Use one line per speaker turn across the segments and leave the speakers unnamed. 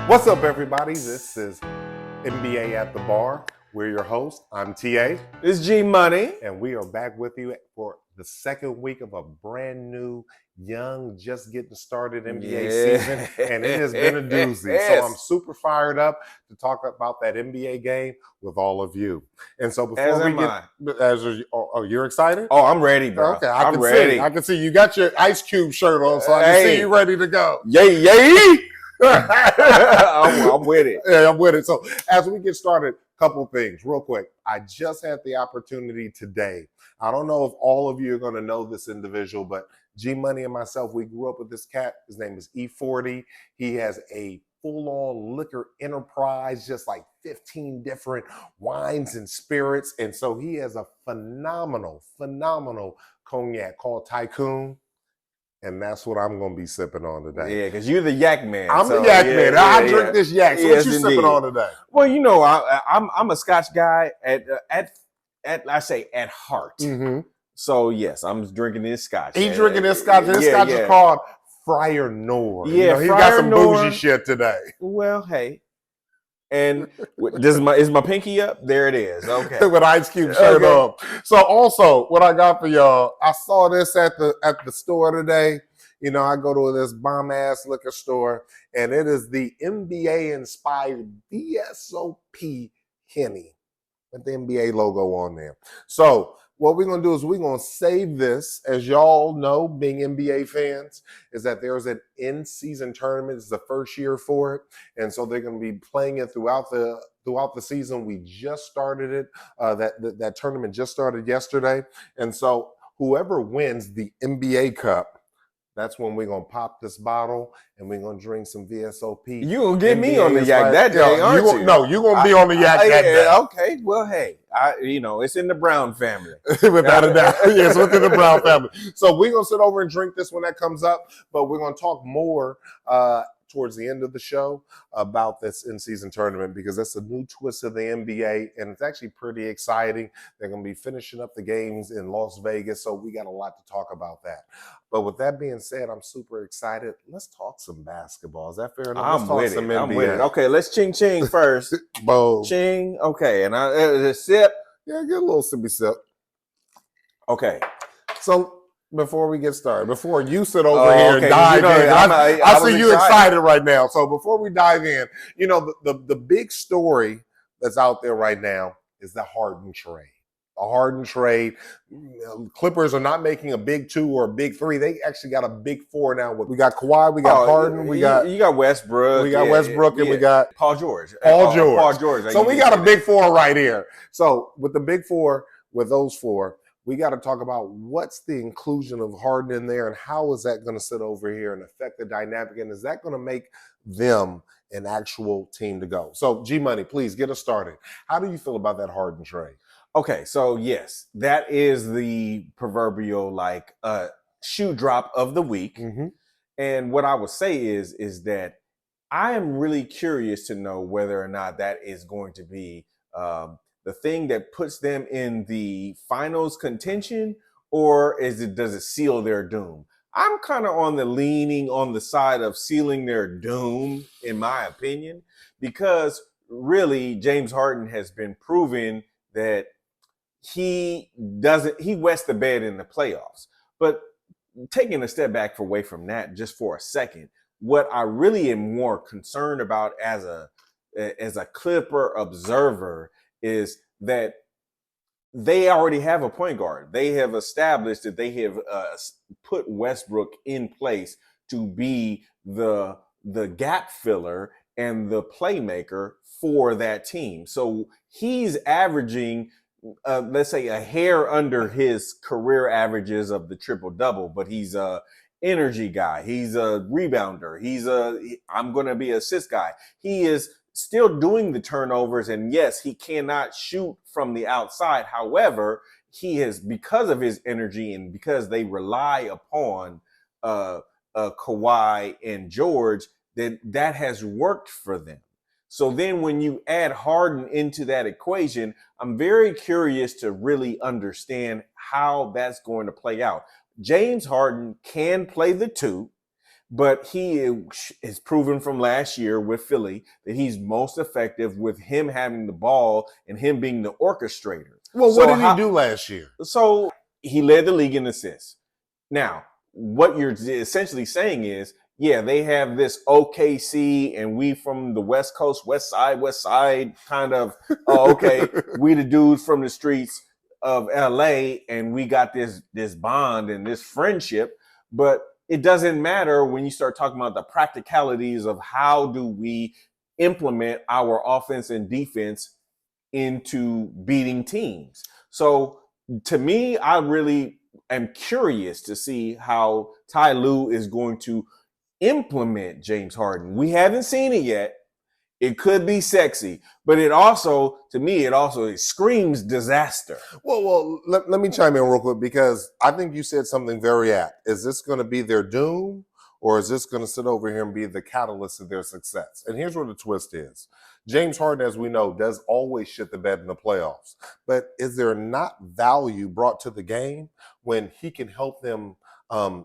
What's up, everybody? This is NBA at the Bar. We're your hosts. I'm TA.
It's G Money.
And we are back with you for the second week of a brand new, young, just getting started NBA season. And it has been a doozy.
Yes.
So I'm super fired up to talk about that NBA game with all of you. And so before you're excited?
Oh, I'm ready, bro.
Okay,
I'm ready.
I can see. You got your Ice Cube shirt on, so I can see you ready to go.
Yay! I'm with it.
Yeah, I'm with it. So as we get started, a couple things real quick. I just had the opportunity today. I don't know if all of you are going to know this individual, but G Money and myself, we grew up with this cat. His name is E40. He has a full-on liquor enterprise, just like 15 different wines and spirits. And so he has a phenomenal cognac called Tycoon. And that's what I'm going to be sipping on today.
Yeah, because you're the yak man.
I'm the yak man. I drink this yak. So
Yes,
what you
indeed.
sipping on today?
Well, you know, I'm a Scotch guy at heart.
Mm-hmm.
So yes, I'm drinking this Scotch.
He's drinking this Scotch. This Scotch is called Friar Nord.
Yeah,
he got some bougie shit today.
Well, hey. And is my pinky up? There it is. Okay.
With Ice Cube shirt on. So also, what I got for y'all, I saw this at the store today. You know, I go to this bomb ass liquor store, and it is the NBA inspired VSOP Henny with the NBA logo on there. So what we're going to do is we're going to save this. As y'all know, being NBA fans, is that there's an in-season tournament. It's the first year for it. And so they're going to be playing it throughout the season. We just started it. That tournament just started yesterday. And so whoever wins the NBA Cup, that's when we're going to pop this bottle and we're going to drink some VSOP.
You going to get me on the yak that day, aren't you?
No, you're going to be on the yak that day.
Okay, well, hey, it's in the Brown family.
Without a doubt. Yes, within the Brown family. So we're going to sit over and drink this when that comes up, but we're going to talk more towards the end of the show about this in-season tournament because that's a new twist of the NBA, and it's actually pretty exciting. They're going to be finishing up the games in Las Vegas, so we got a lot to talk about that. But with that being said, I'm super excited. Let's talk some basketball. Is that fair enough?
I'm with it. Okay, let's ching first.
Boom.
Ching. Okay, and a sip.
Yeah, get a little sippy sip.
Okay.
So before we get started, before you sit over here and dive in, I see you excited right now. So before we dive in, you know, the big story that's out there right now is the Harden trade. A Harden trade. Clippers are not making a big 2 or a big 3. They actually got a big 4 now. We got Kawhi, we got Harden,
you got Westbrook.
We got Westbrook, and we got
Paul George.
Paul George. So we got a big 4 right here. So with the big 4, with those 4, we got to talk about what's the inclusion of Harden in there and how is that going to sit over here and affect the dynamic, and is that going to make them an actual team to go? So G Money, please get us started. How do you feel about that Harden trade?
Okay, so yes, that is the proverbial shoe drop of the week.
Mm-hmm.
And what I would say is that I am really curious to know whether or not that is going to be the thing that puts them in the finals contention, or does it seal their doom? I'm kind of leaning on the side of sealing their doom, in my opinion, because really James Harden has been proven that he wets the bed in the playoffs. But taking a step back away from that just for a second, what I really am more concerned about as a Clipper observer is that they already have a point guard. They have established that they have put Westbrook in place to be the gap filler and the playmaker for that team. So he's averaging, let's say, a hair under his career averages of the triple-double, but he's a energy guy. He's a rebounder. I'm going to be an assist guy. He is still doing the turnovers, and yes, he cannot shoot from the outside. However, he has, because of his energy and because they rely upon Kawhi and George, that has worked for them. So then when you add Harden into that equation, I'm very curious to really understand how that's going to play out. James Harden can play the 2. but he is proven from last year with Philly that he's most effective with him having the ball and him being the orchestrator.
Well, what did he do last year?
So he led the league in assists. Now, what you're essentially saying is, yeah, they have this OKC and we from the West Coast, West Side kind of, okay, we the dudes from the streets of LA and we got this bond and this friendship, but it doesn't matter when you start talking about the practicalities of how do we implement our offense and defense into beating teams. So to me, I really am curious to see how Ty Lue is going to implement James Harden. We haven't seen it yet. It could be sexy, but it also, to me, it screams disaster.
Well, let me chime in real quick because I think you said something very apt. Is this going to be their doom, or is this going to sit over here and be the catalyst of their success? And here's where the twist is. James Harden, as we know, does always shit the bed in the playoffs. But is there not value brought to the game when he can help them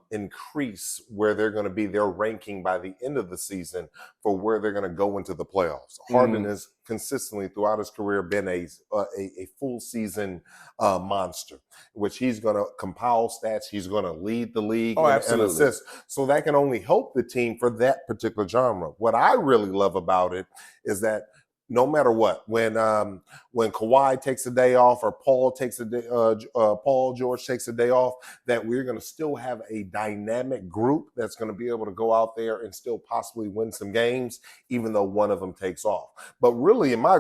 increase where they're going to be their ranking by the end of the season for where they're going to go into the playoffs? Harden has consistently throughout his career been a full season monster, which he's going to compile stats. He's going to lead the league and assist. So that can only help the team for that particular genre. What I really love about it is that no matter what, when Kawhi takes a day off or Paul George takes a day off, that we're going to still have a dynamic group that's going to be able to go out there and still possibly win some games, even though one of them takes off. But really, in my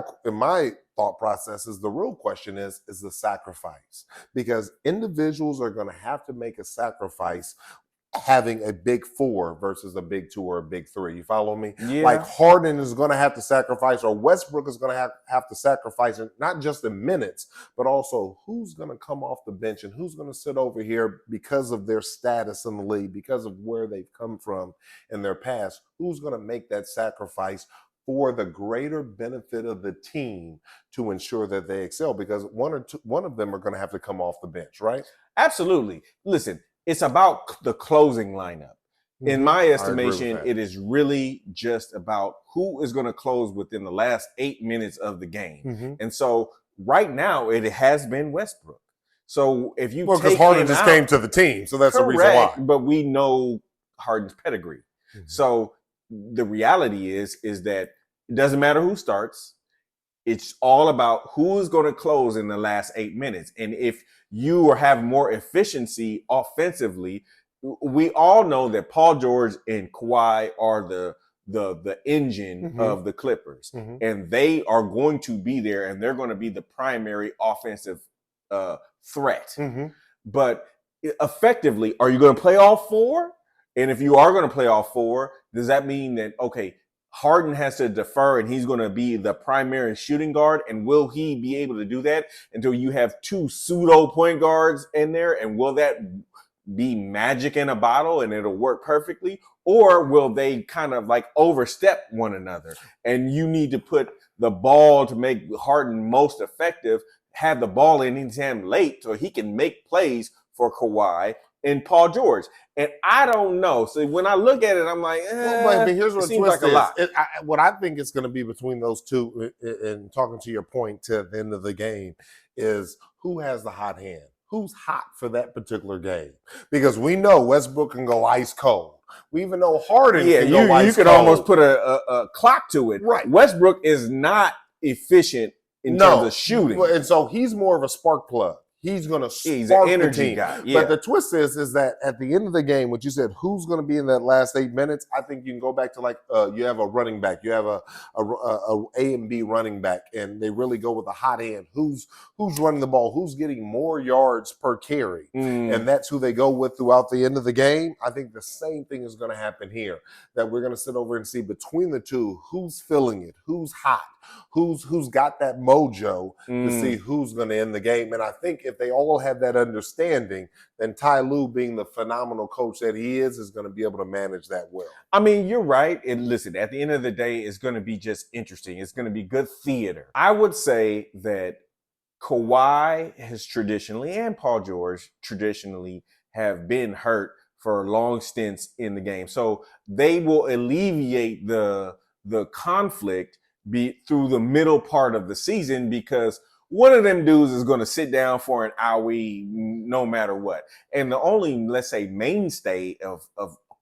thought process, is the real question is the sacrifice, because individuals are going to have to make a sacrifice having a big four versus a big two or a big three. You follow me?
Yeah.
Like Harden is going to have to sacrifice, or Westbrook is going to have to sacrifice, not just in minutes, but also who's going to come off the bench and who's going to sit over here because of their status in the league, because of where they've come from in their past. Who's going to make that sacrifice for the greater benefit of the team to ensure that they excel? Because one of them are going to have to come off the bench, right?
Absolutely. Listen, it's about the closing lineup. In my estimation, it is really just about who is going to close within the last 8 minutes of the game. And so right now, it has been Westbrook. So if you
because Harden just came to the team, so that's the reason why.
But we know Harden's pedigree. So the reality is that it doesn't matter who starts. It's all about who is going to close in the last 8 minutes. And if you have more efficiency offensively, we all know that Paul George and Kawhi are the engine of the Clippers. And they are going to be there, and they're going to be the primary offensive threat. But effectively, are you going to play all four? And if you are going to play all four, does that mean that, okay, Harden has to defer and he's going to be the primary shooting guard? And will he be able to do that until you have two pseudo point guards in there? And will that be magic in a bottle and it'll work perfectly? Or will they kind of like overstep one another? And you need to put the ball to make Harden most effective, have the ball in anytime late so he can make plays for Kawhi and Paul George. And I don't know. So when I look at it, I'm like,
but here's what
it seems like a lot.
What I think is going to be between those two, and talking to your point to the end of the game, is who has the hot hand? Who's hot for that particular game? Because we know Westbrook can go ice cold. We even know Harden can go ice cold.
You could almost put a clock to it.
Right.
Westbrook is not efficient in terms of shooting.
And so he's more of a spark plug. He's going to spark
he's an energy
the team.
guy. Yeah.
But the twist is that at the end of the game, what you said, who's going to be in that last 8 minutes? I think you can go back to like you have a running back, you have a A and B running back, and they really go with a hot hand. Who's running the ball? Who's getting more yards per carry? And that's who they go with throughout the end of the game. I think the same thing is going to happen here. That we're going to sit over and see between the two who's filling it, who's hot, who's got that mojo to see who's going to end the game. And I think if they all have that understanding, then Ty Lue, being the phenomenal coach that he is going to be able to manage that well.
I mean, you're right. And listen, at the end of the day, it's going to be just interesting. It's going to be good theater. I would say that Kawhi has traditionally, and Paul George traditionally, have been hurt for long stints in the game. So they will alleviate the conflict through the middle part of the season, because one of them dudes is going to sit down for an hour no matter what. And the only, let's say, mainstay of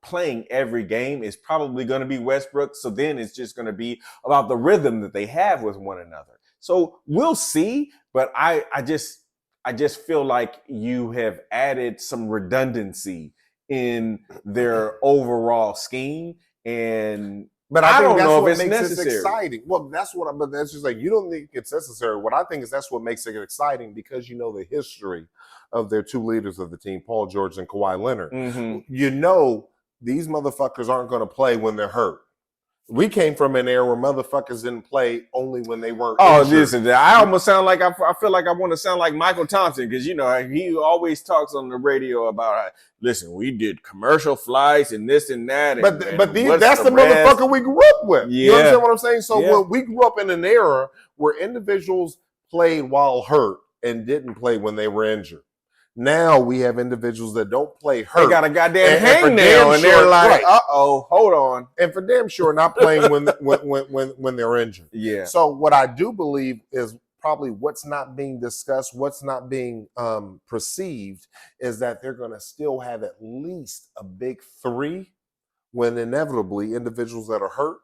playing every game is probably going to be Westbrook. So then it's just going to be about the rhythm that they have with one another. So we'll see, but I just feel like you have added some redundancy in their overall scheme, but I don't know if it's necessary.
Exciting. Well, but that's just like, you don't think it's necessary. What I think is that's what makes it exciting, because you know the history of their two leaders of the team, Paul George and Kawhi Leonard.
Mm-hmm.
You know these motherfuckers aren't going to play when they're hurt. We came from an era where motherfuckers didn't play only when they weren't injured.
Listen, I almost sound like I feel like I want to sound like Michael Thompson, because, you know, he always talks on the radio about, listen, we did commercial flights and this and that.
But that's the motherfucker we grew up with.
Yeah.
You understand what I'm saying? So we grew up in an era where individuals played while hurt and didn't play when they were injured. Now we have individuals that don't play hurt.
They got a goddamn hangnail, and they're like, "Uh-oh, hold on."
And for damn sure, not playing when they're injured.
Yeah.
So what I do believe is probably what's not being discussed, what's not being perceived, is that they're going to still have at least a big three, when inevitably individuals that are hurt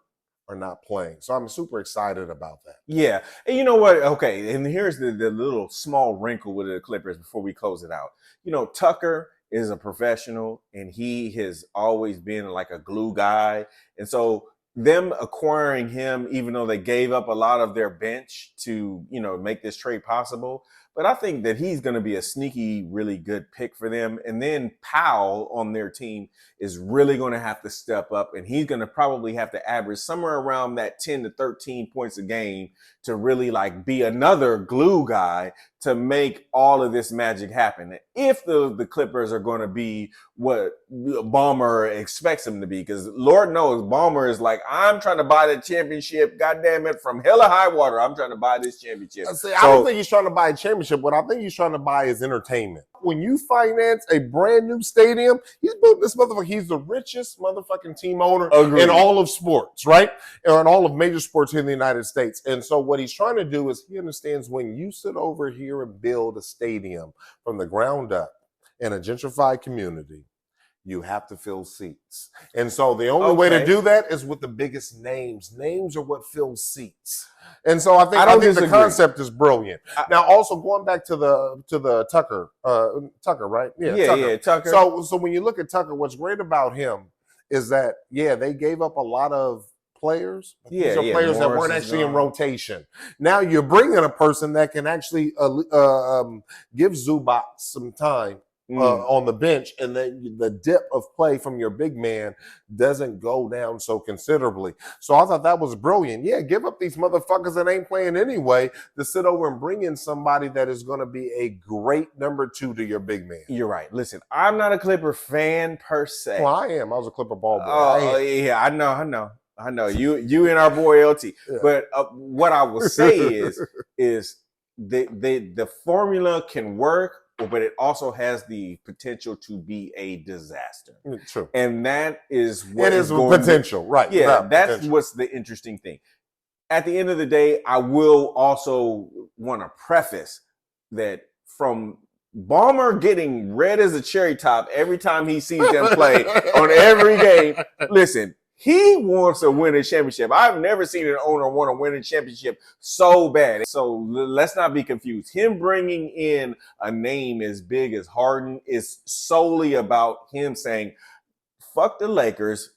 are not playing. So I'm super excited about that.
Yeah. And you know what? Okay. And here's the little small wrinkle with the Clippers before we close it out. You know, Tucker is a professional, and he has always been like a glue guy. And so them acquiring him, even though they gave up a lot of their bench to, you know, make this trade possible, but I think that he's going to be a sneaky, really good pick for them. And then Powell on their team is really going to have to step up, and he's going to probably have to average somewhere around that 10 to 13 points a game to really like be another glue guy to make all of this magic happen. If the Clippers are going to be what Ballmer expects them to be, because Lord knows Ballmer is like, I'm trying to buy the championship, goddamn it, from hell or high water. I'm trying to buy this championship.
I don't think he's trying to buy a championship. What I think he's trying to buy is entertainment. When you finance a brand new stadium, he's built this motherfucker. He's the richest motherfucking team owner in all of sports, right? And all of major sports here in the United States. And so what he's trying to do is he understands when you sit over here and build a stadium from the ground up in a gentrified community, you have to fill seats. And so the only way to do that is with the biggest names. Names are what fill seats. And so I think the concept is brilliant. Now, also going back to the Tucker, right?
Yeah, Tucker.
So when you look at Tucker, what's great about him is that, they gave up a lot of players. These are players that weren't actually in rotation. Now you're bringing a person that can actually give Zubac some time on the bench, and then the dip of play from your big man doesn't go down so considerably. So I thought that was brilliant. Yeah, give up these motherfuckers that ain't playing anyway to sit over and bring in somebody that is going to be a great number two to your big man.
You're right. Listen, I'm not a Clipper fan per se.
Well, I am. I was a Clipper ball boy.
Oh, yeah, I know. You and our boy LT. Yeah. But what I will say is the formula can work, but it also has the potential to be a disaster.
True.
And that is what
it is potential, right?
Yeah, that's what's the interesting thing. At the end of the day, I will also want to preface that from Ballmer getting red as a cherry top every time he sees them play on every game. Listen, he wants to win a championship. I've never seen an owner want to win a championship so bad. So let's not be confused. Him bringing in a name as big as Harden is solely about him saying, fuck the Lakers.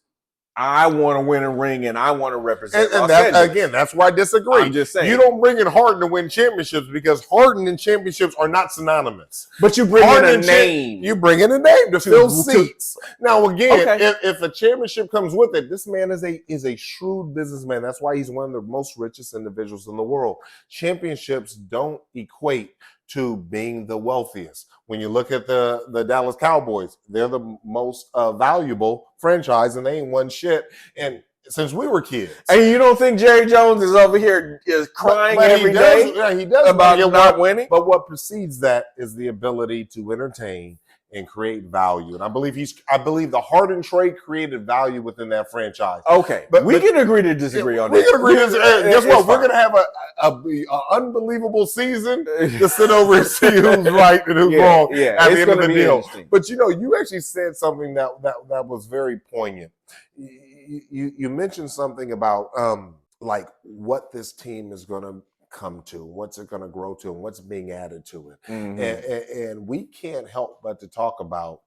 I want to win a ring, and I want to represent Los Angeles.
Again, that's where I disagree.
I'm just saying.
You don't bring in Harden to win championships, because Harden and championships are not synonymous.
But you bring in a name.
You bring in a name to fill seats. Now, again, if a championship comes with it, this man is a shrewd businessman. That's why he's one of the most richest individuals in the world. Championships don't equate to being the wealthiest. When you look at the Dallas Cowboys, they're the most valuable franchise, and they ain't won shit. And since we were kids.
And you don't think Jerry Jones is over here crying every day?
Yeah, he does
about not winning?
But what precedes that is the ability to entertain and create value. And I believe the Harden trade created value within that franchise.
Okay, but we can agree to disagree on that.
We can agree to disagree. Guess what? We're going to have a unbelievable season to sit over and see who's right and who's wrong at the end of the deal. But you actually said something that was very poignant. You mentioned something about like what this team is going to come to, what's it going to grow to, and what's being added to it. And we can't help but to talk about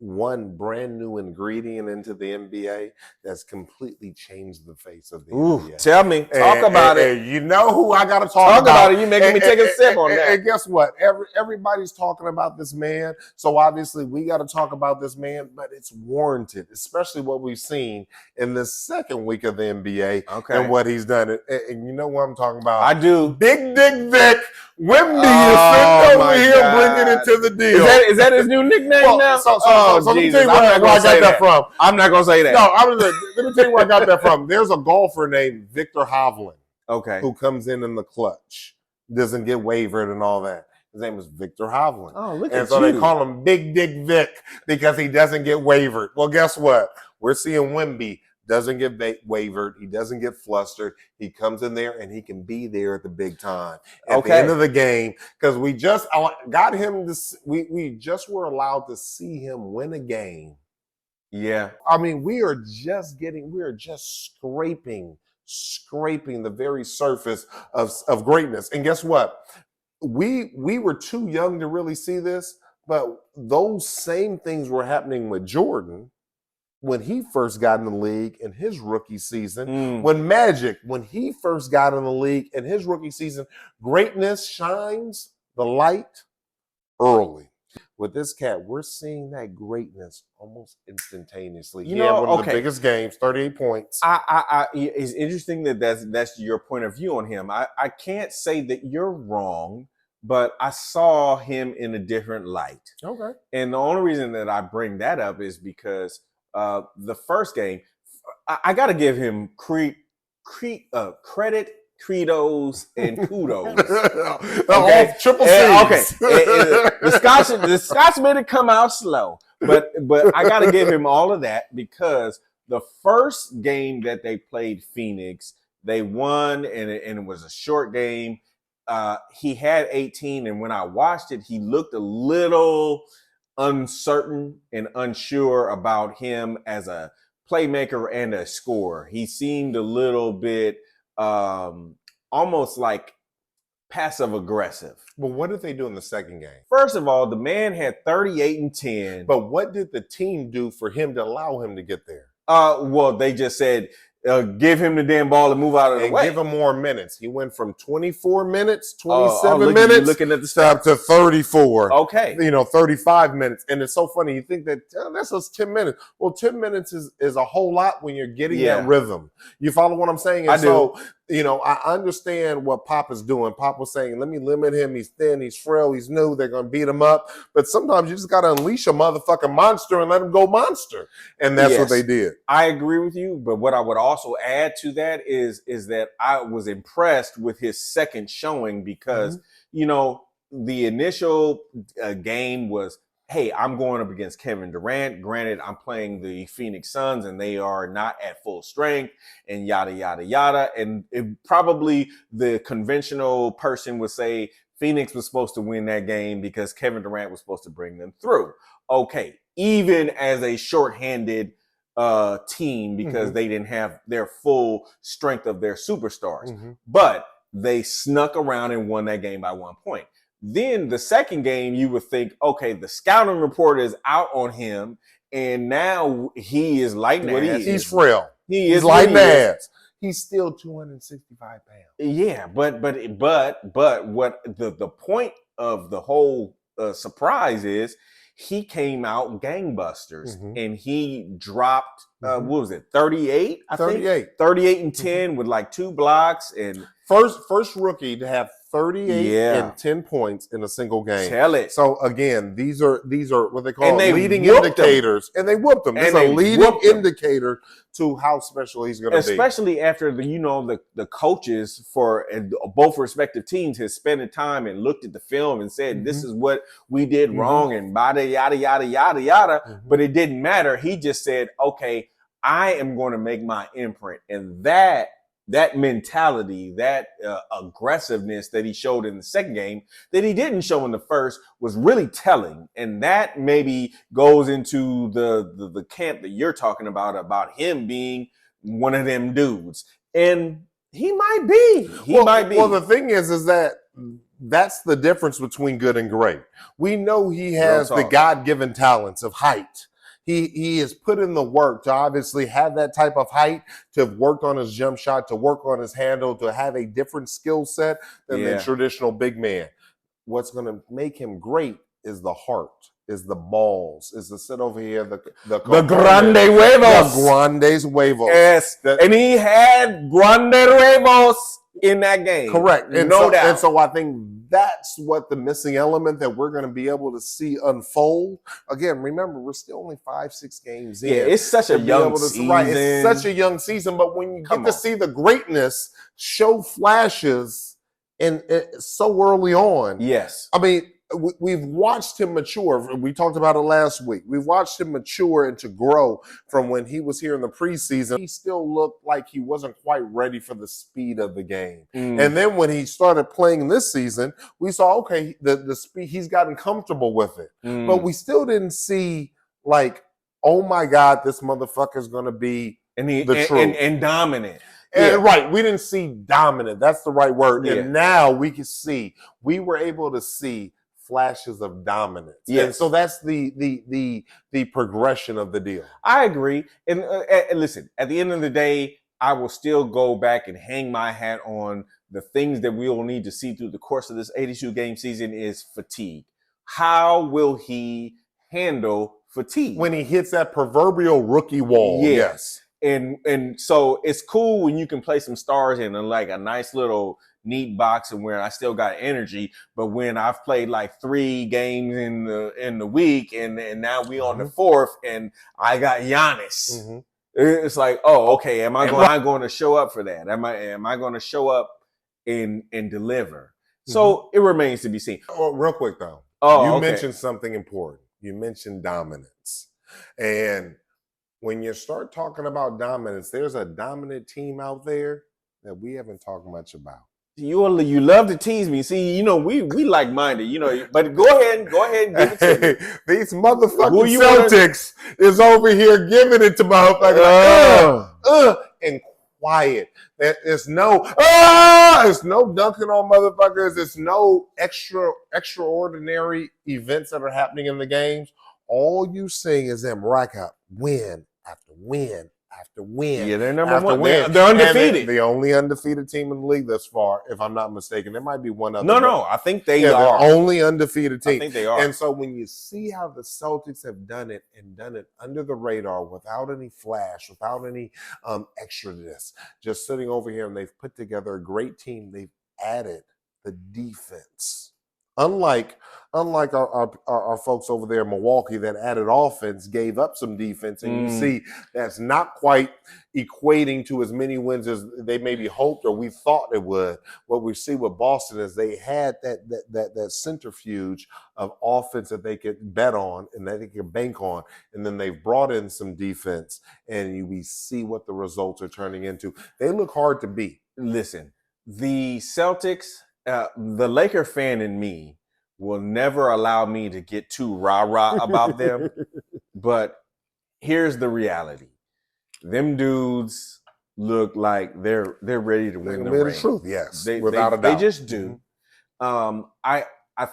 one brand new ingredient into the NBA that's completely changed the face of the NBA.
Tell me, talk about it.
You know who I got to talk about?
You making me take a sip on that.
And guess what? Everybody's talking about this man, so obviously we got to talk about this man. But it's warranted, especially what we've seen in the second week of the NBA and what he's done. And you know what I'm talking about?
I do.
Big Dick Vic Wemby is sitting over here bringing it to the deal.
Is that his new nickname now?
So let me tell you where I got that from.
I'm not going to say that.
No, let me tell you where I got that from. There's a golfer named Victor Hovland, who comes in the clutch, doesn't get wavered and all that. His name is Victor Hovland.
Oh, look
and so they call him Big Dick Vic because he doesn't get wavered. Well, guess what? We're seeing Wemby doesn't get wavered. He doesn't get flustered. He comes in there and he can be there at the big time. At the end of the game, because we just got him to, we just were allowed to see him win a game.
Yeah.
I mean, we are just scraping the very surface of greatness. And guess what? We were too young to really see this, but those same things were happening with Jordan when he first got in the league in his rookie season. When he first got in the league in his rookie season, greatness shines the light early. With this cat, we're seeing that greatness almost instantaneously. He had one of the biggest games, 38 points.
It's interesting that's your point of view on him. I can't say that you're wrong, but I saw him in a different light.
Okay.
And the only reason that I bring that up is because the first game, I got to give him credit, credos, and kudos.
Triple C's.
The Scots made it come out slow, but I got to give him all of that because the first game that they played Phoenix, they won, and it was a short game. He had 18, and when I watched it, he looked a little uncertain and unsure about him as a playmaker and a scorer. He seemed a little bit almost like passive aggressive.
Well, what did they do in the second game?
First of all, the man had 38 and 10.
But what did the team do for him to allow him to get there?
Well, they just said, give him the damn ball and move out of the way.
Give him more minutes. He went from 24 minutes, 27 minutes,
looking at the stats,
to 34.
Okay.
35 minutes. And it's so funny. You think that that's just 10 minutes. Well, 10 minutes is a whole lot when you're getting that rhythm. You follow what I'm saying? And
I do.
I understand what Pop is doing. Pop was saying, let me limit him. He's thin, he's frail, he's new. They're going to beat him up. But sometimes you just got to unleash a motherfucking monster and let him go monster. And that's what they did.
I agree with you. But what I would also add to that is that I was impressed with his second showing because, the initial game was, hey, I'm going up against Kevin Durant. Granted, I'm playing the Phoenix Suns and they are not at full strength and yada, yada, yada. And probably the conventional person would say Phoenix was supposed to win that game because Kevin Durant was supposed to bring them through. Okay, even as a shorthanded team because they didn't have their full strength of their superstars. But they snuck around and won that game by 1 point. Then the second game, you would think, okay, the scouting report is out on him, and now he is lighting ass.
He's frail.
He's
lighting ass. He's still 265 pounds.
Yeah, but what the point of the whole surprise is, he came out gangbusters and he dropped, what was it, 38?
38.
38 and 10 with like 2 blocks and
first rookie to have 38
Yeah.
and 10 points in a single game.
Tell it.
So again, these are what they call
And they
leading
whooped
indicators, and they whooped them. This is
And
a
they
leading
whooped 'em.
indicator to how special he's going to be.
Especially after the coaches for both respective teams has spent the time and looked at the film and said, this is what we did wrong and yada, yada, yada, yada, yada. But it didn't matter. He just said, okay, I am going to make my imprint. And that mentality, that aggressiveness that he showed in the second game that he didn't show in the first was really telling. And that maybe goes into the camp that you're talking about him being one of them dudes. And he might be.
Well, the thing is that that's the difference between good and great. We know he has the God-given talents of height. He has put in the work to obviously have that type of height, to have worked on his jump shot, to work on his handle, to have a different skill set than the traditional big man. What's going to make him great is the heart, is the balls, is to sit over here, the
grande huevos.
The grandes huevos.
Yes, and he had grande huevos in that game.
Correct. And
no doubt.
And so I think that's what the missing element that we're going to be able to see unfold. Again, remember, we're still only 5-6 games in.
Yeah, it's such a young season.
Right, it's such a young season. But when you get to see the greatness show flashes and so early on.
Yes.
I mean, we've watched him mature. We talked about it last week. We've watched him mature and to grow from when he was here in the preseason. He still looked like he wasn't quite ready for the speed of the game. And then when he started playing this season, we saw, okay, the speed, he's gotten comfortable with it. But we still didn't see like, oh my God, this motherfucker's going to be the truth.
And dominant.
And right, we didn't see dominant. That's the right word. Yeah. And now we were able to see flashes of dominance.
Yes.
And so that's the progression of the deal.
I agree. And listen, at the end of the day, I will still go back and hang my hat on the things that we will need to see through the course of this 82 game season is fatigue. How will he handle fatigue?
When he hits that proverbial rookie wall.
Yes. And so it's cool when you can play some stars in like a nice little neat box and where I still got energy. But when I've played like 3 games in the week and now we on the 4th and I got Giannis, it's like, oh, okay. Am I going to show up for that? Am I going to show up and deliver? So it remains to be seen.
Oh, real quick though. You mentioned something important. You mentioned dominance. And when you start talking about dominance, there's a dominant team out there that we haven't talked much about.
You love to tease me. See, we like-minded, but go ahead and give it to me.
These motherfucking Celtics is over here giving it to motherfuckers and quiet. There's no dunking on motherfuckers. There's no extraordinary events that are happening in the games. All you seeing is them rack up win after win after win.
Yeah, they're number one. They're undefeated.
The only undefeated team in the league thus far, if I'm not mistaken. There might be one other.
No, I think they are.
The only undefeated team.
I think they are.
And so when you see how the Celtics have done it and done it under the radar without any flash, without any extraness, just sitting over here and they've put together a great team. They've added the defense. Unlike our folks over there in Milwaukee that added offense, gave up some defense, and you see that's not quite equating to as many wins as they maybe hoped or we thought it would. What we see with Boston is they had that centrifuge of offense that they could bet on and that they could bank on, and then they've brought in some defense, and we see what the results are turning into. They look hard to beat.
Listen, the Celtics. The Laker fan in me will never allow me to get too rah-rah about them. But here's the reality. Them dudes look like they're ready to win the ring.
Truth, yes,
without a doubt. They just do. I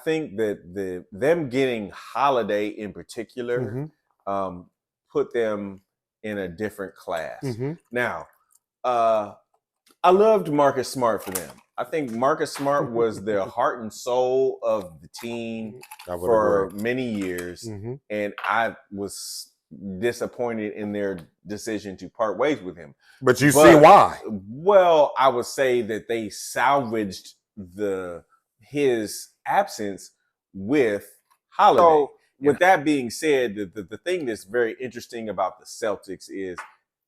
think that them getting Holiday in particular put them in a different class. Now, I loved Marcus Smart for them. I think Marcus Smart was the heart and soul of the team for many years, and I was disappointed in their decision to part ways with him.
But see why?
Well, I would say that they salvaged his absence with Holiday.
So,
with that being said, the thing that's very interesting about the Celtics is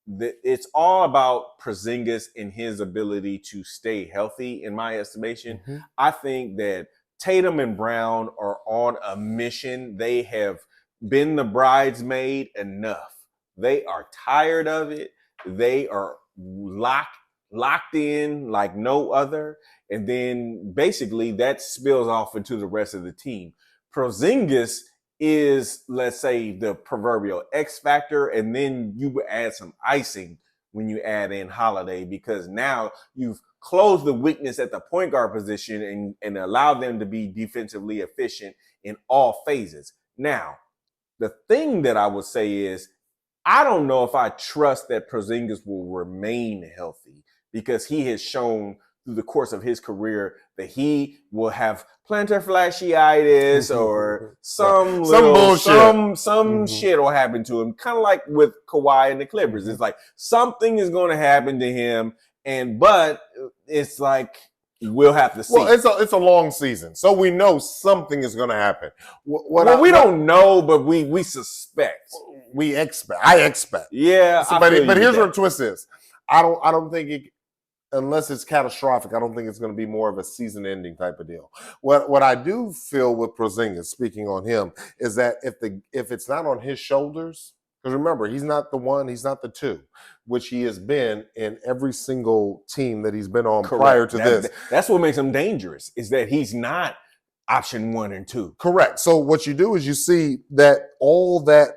that it's all about Porzingis and his ability to stay healthy, in my estimation.
Mhm.
I think that Tatum and Brown are on a mission. They have been the bridesmaid enough. They are tired of it. They are locked in like no other. And then basically that spills off into the rest of the team. Porzingis is, let's say, the proverbial X factor, and then you add some icing when you add in Holiday, because now you've closed the weakness at the point guard position and allowed them to be defensively efficient in all phases. Now, the thing that I would say is, I don't know if I trust that Porzingis will remain healthy, because he has shown through the course of his career that he will have plantar fasciitis or some bullshit. Some shit will happen to him, kind of like with Kawhi and the Clippers. It's like something is going to happen to him, but it's like we'll have to see.
Well, it's a long season, so we know something is going to happen.
We don't know, but we suspect.
I expect.
Yeah,
but here's where the twist is. I don't think it, unless it's catastrophic, I don't think it's going to be more of a season-ending type of deal. What I do feel with Porzingis, speaking on him, is that if it's not on his shoulders, because remember, he's not the one, he's not the two, which he has been in every single team that he's been on. Correct. Prior to this.
That's what makes him dangerous, is that he's not option 1 and 2.
Correct. So what you do is you see that all that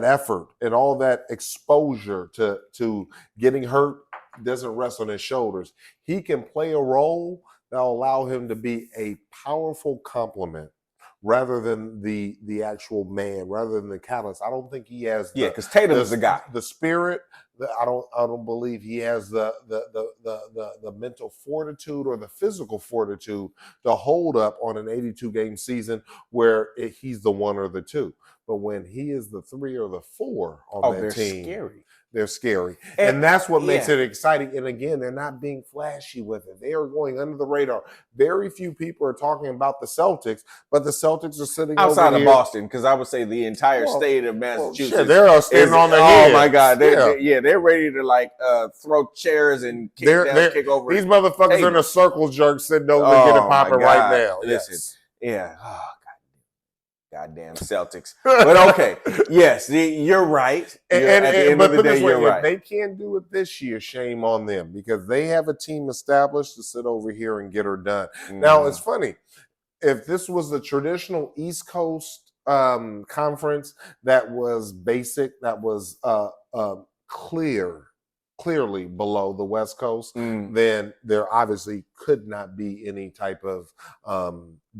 effort and all that exposure to getting hurt doesn't rest on his shoulders. He can play a role that'll allow him to be a powerful complement rather than the actual man, rather than the catalyst. I don't think he has
because Tatum is the guy.
The spirit. I don't believe he has the mental fortitude or the physical fortitude to hold up on an 82-game season where he's the 1 or the 2. But when he is the 3 or the 4 on that team,
scary.
They're scary. And that's what makes it exciting. And again, they're not being flashy with it. They are going under the radar. Very few people are talking about the Celtics, but the Celtics are sitting
outside
over
of Boston, because I would say the entire state of Massachusetts.
They're standing on their heads.
Oh my God. They're ready to throw chairs and kick over.
These motherfuckers are in a circle jerk sitting over and get it popping right now.
Listen. Yeah. Oh, goddamn Celtics. But okay, yes, you're right. At the end of the day, you're right.
If they can't do it this year, shame on them, because they have a team established to sit over here and get her done. Now, it's funny. If this was the traditional East Coast conference that was basic, that was clearly below the West Coast, then there obviously could not be any type of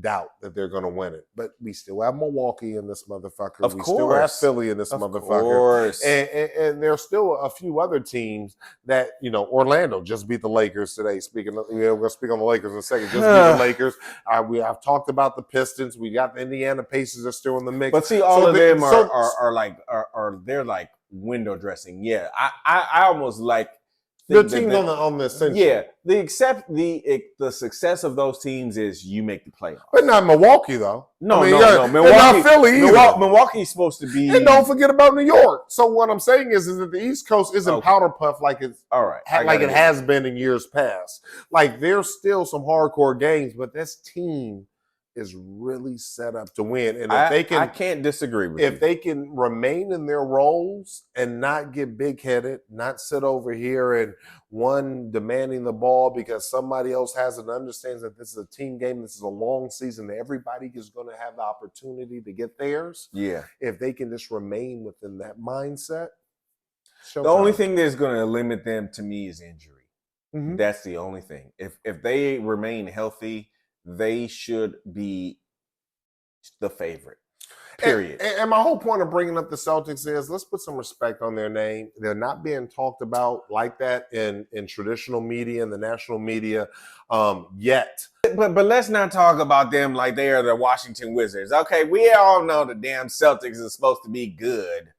doubt that they're going to win it. But we still have Milwaukee in this motherfucker. Still have Philly in this motherfucker. And there's still a few other teams that, Orlando just beat the Lakers today. Speaking of, we're going to speak on the Lakers in a second. Just beat the Lakers. I've talked about the Pistons. We got the Indiana Pacers are still in the mix.
But see, all of them are they're like window dressing. Yeah, I almost like
the teams on the ascension.
Yeah, the success of those teams is you make the playoffs,
but not Milwaukee though.
No.
Milwaukee, not Philly either.
Milwaukee's supposed to be.
And don't forget about New York. So what I'm saying is that the East Coast isn't powder puff like it's
all right,
like it has been in years past. Like there's still some hardcore games, but this team is really set up to win. And if they can,
I can't disagree with you.
If they can remain in their roles and not get big-headed, not sit over here and one demanding the ball because somebody else has and understands that this is a team game, this is a long season, that everybody is going to have the opportunity to get theirs. Yeah. If they can just remain within that mindset.
The only thing that's going to limit them to me is injury. Mm-hmm. That's the only thing. If they remain healthy, they should be the favorite, period.
And my whole point of bringing up the Celtics is let's put some respect on their name. They're not being talked about like that in traditional media and the national media yet.
But let's not talk about them like they are the Washington Wizards. Okay, we all know the damn Celtics is supposed to be good.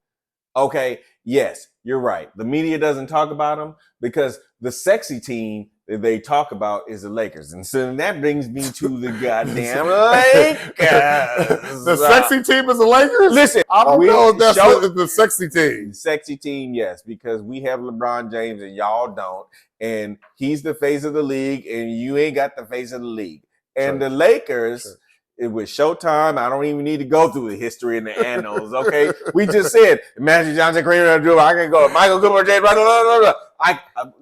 Okay, yes, you're right. The media doesn't talk about them because the sexy team that they talk about is the Lakers. And so that brings me to the goddamn Lakers.
The sexy team is the Lakers?
Listen,
I don't know if that's the sexy team.
The sexy team, yes, because we have LeBron James and y'all don't. And he's the face of the league, and you ain't got the face of the league. And the Lakers, it was Showtime. I don't even need to go through the history and the annals, okay? We just said, Magic Johnson, Kareem Abdul, I can go. Michael Cooper, James, blah, blah, blah, blah.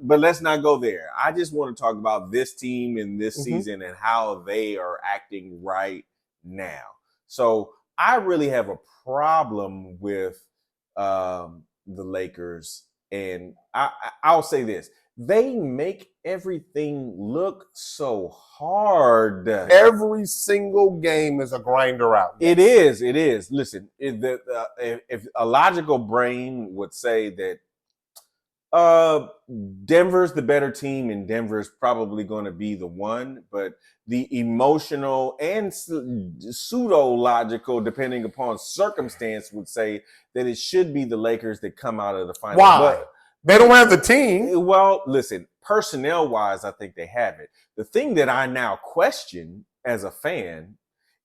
But let's not go there. I just want to talk about this team in this season and how they are acting right now. So I really have a problem with the Lakers, and I'll say this. They make everything look so hard.
Every single game is a grinder out.
It is. Listen, if a logical brain would say that Denver's the better team and Denver's probably going to be the one, but the emotional and pseudo-logical, depending upon circumstance, would say that it should be the Lakers that come out of the final.
Why?
But
they don't have the team.
Well, listen, personnel-wise, I think they have it. The thing that I now question as a fan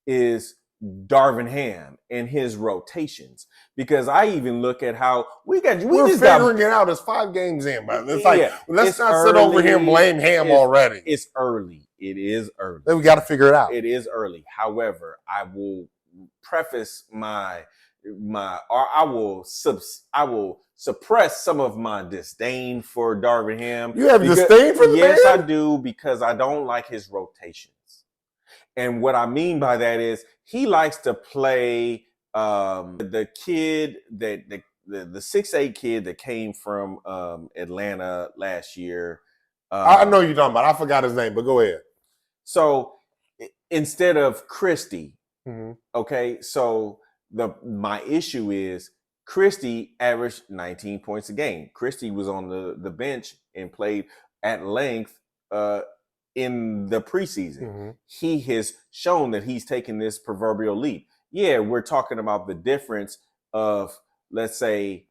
is Darvin Ham and his rotations, because I even look at how we're
figuring it out. It's 5 games in, but it's like let's not sit over here and blame Ham already.
It's early. It is early.
Then we got to figure it out.
It is early. However, I will preface I will suppress some of my disdain for Darvin Ham.
You have disdain for the man?
Yes, I do, because I don't like his rotations. And what I mean by that is he likes to play the kid that the 6'8" kid that came from Atlanta last year.
I know you're talking about. I forgot his name, but go ahead.
So instead of Christie, okay, so my issue is Christie averaged 19 points a game. Christie was on the bench and played at length in the preseason. He has shown that he's taken this proverbial leap. Yeah, we're talking about the difference of, let's say,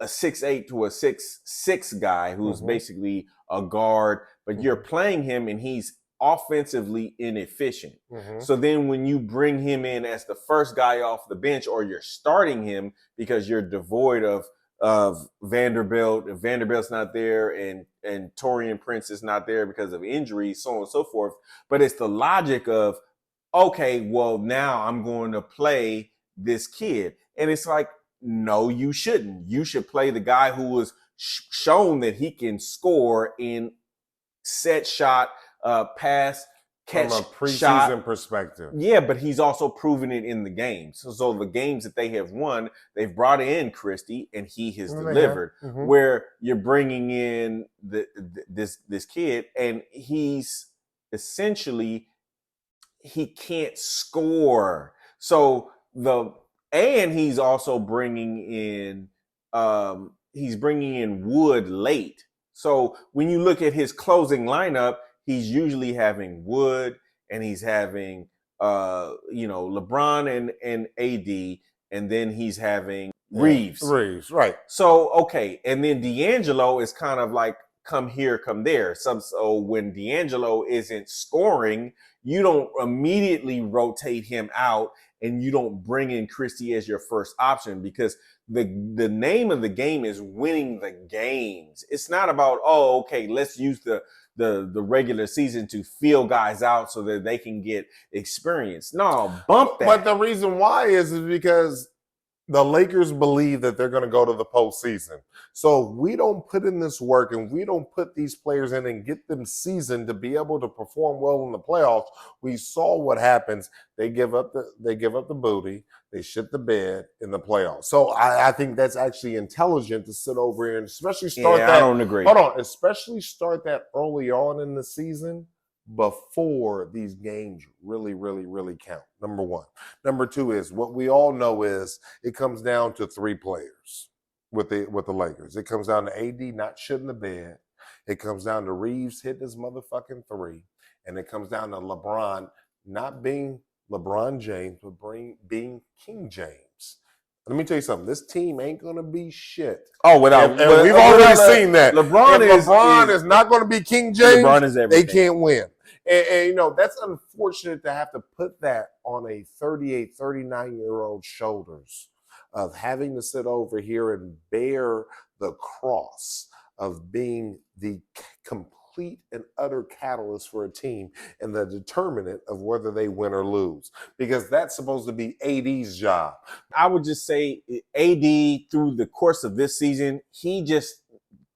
a 6'8" to a 6'6" guy who's basically a guard, but you're playing him and he's offensively inefficient. So then when you bring him in as the first guy off the bench, or you're starting him because you're devoid of Vanderbilt, if Vanderbilt's not there and Taurean Prince is not there because of injuries, so on and so forth. But it's the logic of, okay, well, now I'm going to play this kid. And it's like, no, you shouldn't. You should play the guy who was shown that he can score in set shot, pass, catch,
from a preseason
shot
perspective.
Yeah, but he's also proven it in the games. So the games that they have won, they've brought in Christie and he has delivered. Where you're bringing in this kid and he's essentially, he can't score. So he's also bringing in Wood late. So when you look at his closing lineup, he's usually having Wood and he's having LeBron and AD, and then he's having Reeves.
Reeves, right.
So okay, and then D'Angelo is kind of like come here, come there. So when D'Angelo isn't scoring, you don't immediately rotate him out and you don't bring in Christie as your first option, because the name of the game is winning the games. It's not about, let's use the regular season to feel guys out so that they can get experience. No, bump that.
But the reason why is because the Lakers believe that they're going to go to the postseason. So we don't put in this work and we don't put these players in and get them seasoned to be able to perform well in the playoffs. We saw what happens. They give up the booty. They shit the bed in the playoffs. So I think that's actually intelligent to sit over here and especially start that.
I don't agree.
Hold on. Especially start that early on in the season before these games really, really, really count. Number one. Number two is what we all know is it comes down to 3 players with the Lakers. It comes down to AD not shitting the bed. It comes down to Reeves hitting his motherfucking 3. And it comes down to LeBron not being LeBron James, but being King James. Let me tell you something. This team ain't gonna be shit.
Oh, without
And we've already seen that. LeBron is not going to be King James.
LeBron is everything.
They can't win. And that's unfortunate to have to put that on a 38, 39-year-old shoulders of having to sit over here and bear the cross of being the complete and utter catalyst for a team and the determinant of whether they win or lose, because that's supposed to be AD's job.
I would just say AD through the course of this season, he just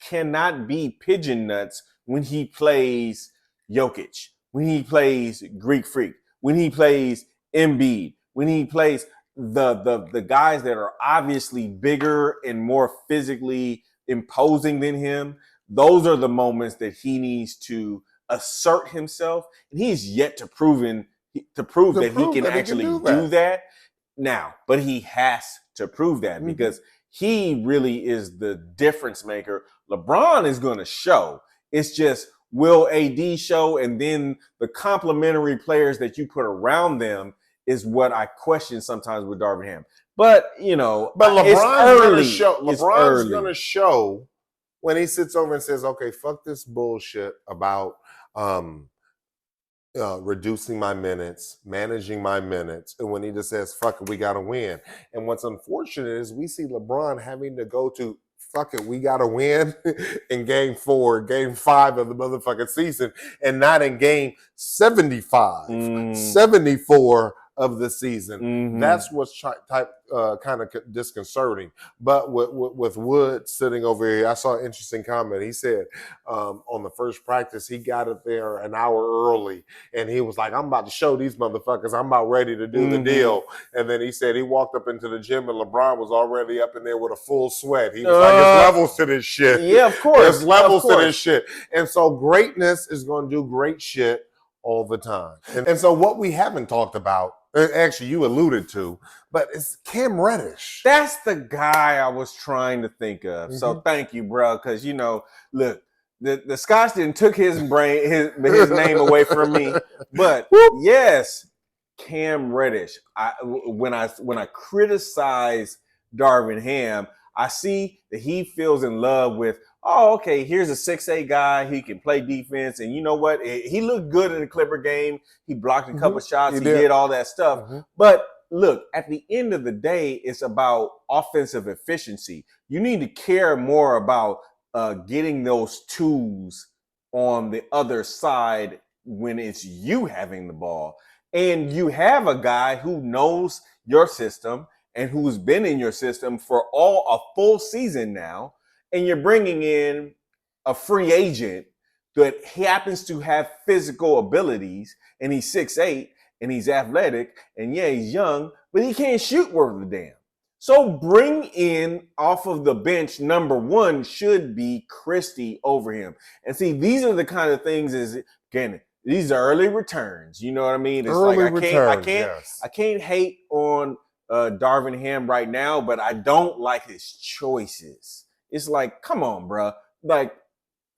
cannot be pigeon nuts when he plays Jokic, when he plays Greek Freak, when he plays Embiid, when he plays the guys that are obviously bigger and more physically imposing than him. Those are the moments that he needs to assert himself, and he's yet to prove that he can actually do that now. But he has to prove that because he really is the difference maker. LeBron is going to show. It's just, will AD show? And then the complementary players that you put around them is what I question sometimes with Darvin Ham. But LeBron's
going to show. LeBron's going to show when he sits over and says, okay, fuck this bullshit about reducing my minutes, managing my minutes, and when he just says, fuck it, we got to win. And what's unfortunate is we see LeBron having to go to, fuck it, we got to win in game 4, game 5 of the motherfucking season, and not in game 75, 74 of the season. That's what's kind of disconcerting. But with Wood sitting over here, I saw an interesting comment. He said on the first practice, he got it there an hour early, and he was like, I'm about to show these motherfuckers I'm about ready to do the deal. And then he said he walked up into the gym, and LeBron was already up in there with a full sweat. He was like, there's levels to this shit.
Yeah, of course.
There's levels to this shit. And so greatness is going to do great shit all the time. And so what we haven't talked about, actually you alluded to, but it's Cam Reddish.
That's the guy I was trying to think of. So thank you, bro, because, look, the Scotch didn't took his name away from me. But yes, Cam Reddish. When I criticize Darvin Ham, I see that he feels in love with, oh, okay, here's a 6'8" guy. He can play defense. And you know what? He looked good in the Clipper game. He blocked a couple shots. He did all that stuff. But look, at the end of the day, it's about offensive efficiency. You need to care more about getting those twos on the other side when it's you having the ball. And you have a guy who knows your system and who's been in your system for a full season now, and you're bringing in a free agent that happens to have physical abilities, and he's 6'8", and he's athletic, and yeah, he's young, but he can't shoot worth a damn. So bring in off of the bench, number 1 should be Christie over him. And see, these are the kind of things again, these are early returns. You know what I mean? It's
early
like
returns,
I can't hate on Darvin Ham right now, but I don't like his choices. It's like, come on, bro. Like,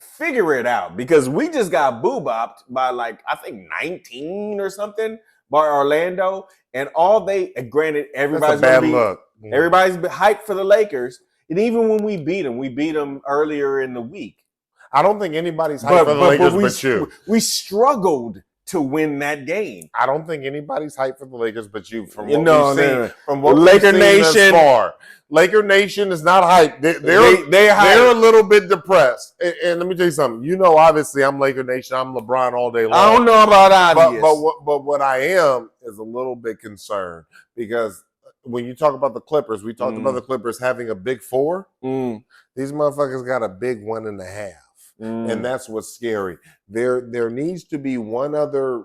figure it out, because we just got boo-bopped by I think 19 or something by Orlando, and granted, everybody's
bad luck.
Everybody's hyped for the Lakers, and even when we beat them earlier in the week.
I don't think anybody's hyped for the Lakers but you.
We struggled to win that game.
I don't think anybody's hyped for the Lakers but you. From
what
we've
Laker
seen
Nation
thus far. Laker Nation is not hyped. They're a little bit depressed. And let me tell you something. Obviously, I'm Laker Nation. I'm LeBron all day long.
I don't know about obvious.
But what I am is a little bit concerned, because when you talk about the Clippers, we talked about the Clippers having a big 4. These motherfuckers got a big 1.5. And that's what's scary. There needs to be one other